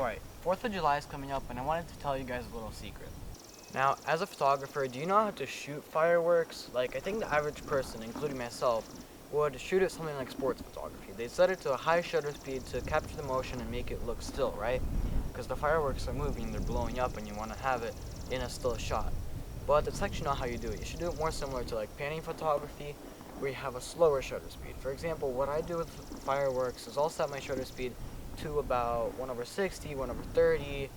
Alright, 4th of July is coming up and I wanted to tell you guys a little secret. Now, as a photographer, do you know how to shoot fireworks? Like, I think the average person, including myself, would shoot it something like sports photography. They set it to a high shutter speed to capture the motion and make it look still, right? Because the fireworks are moving, they're blowing up, and you want to have it in a still shot. But that's actually not how you do it. You should do it more similar to like painting photography, where you have a slower shutter speed. For example, what I do with fireworks is I'll set my shutter speed to about 1 over 60, 1 over 30,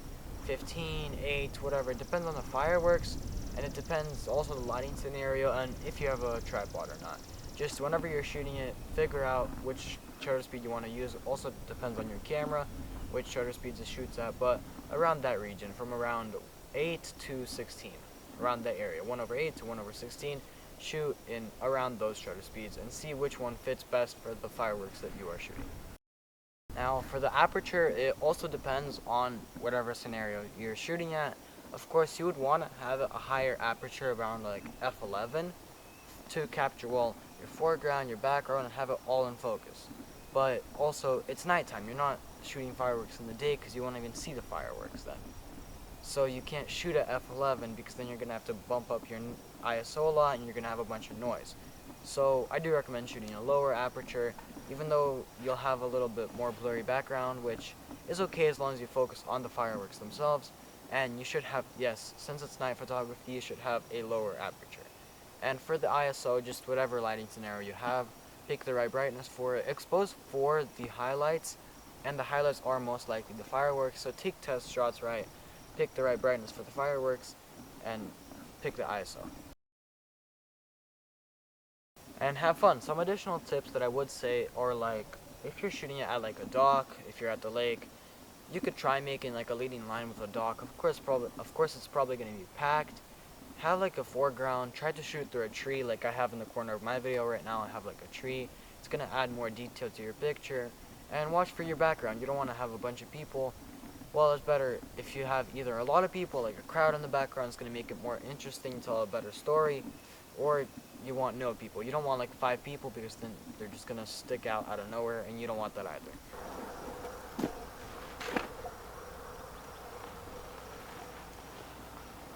15, 8, whatever. It depends on the fireworks, and it depends also the lighting scenario and if you have a tripod or not. Just whenever you're shooting it, figure out which shutter speed you want to use. Also depends on your camera, which shutter speeds it shoots at, but around that region, from around 8 to 16, around that area, 1 over 8 to 1 over 16, shoot in around those shutter speeds and see which one fits best for the fireworks that you are shooting. Now, for the aperture, it also depends on whatever scenario you're shooting at. Of course, you would want to have a higher aperture around like f11 to capture, well, your foreground, your background, and have it all in focus. But also, it's nighttime. You're not shooting fireworks in the day because you won't even see the fireworks then. So you can't shoot at f11 because then you're going to have to bump up your ISO a lot and you're going to have a bunch of noise. So I do recommend shooting a lower aperture, even though you'll have a little bit more blurry background, which is okay as long as you focus on the fireworks themselves. And you should have, yes, since it's night photography, you should have a lower aperture. And for the ISO, just whatever lighting scenario you have, pick the right brightness for it. Expose for the highlights, and the highlights are most likely the fireworks, so take test shots right, pick the right brightness for the fireworks, and pick the ISO. And have fun. Some additional tips that I would say are like, if you're shooting it at like a dock, if you're at the lake, you could try making like a leading line with a dock. Of course, it's probably going to be packed. Have like a foreground. Try to shoot through a tree like I have in the corner of my video right now. I have like a tree. It's going to add more detail to your picture. And watch for your background. You don't want to have a bunch of people. Well, it's better if you have either a lot of people, like a crowd in the background. It's going to make it more interesting, tell a better story, or you want no people. You don't want like 5 people because then they're just going to stick out of nowhere, and you don't want that either.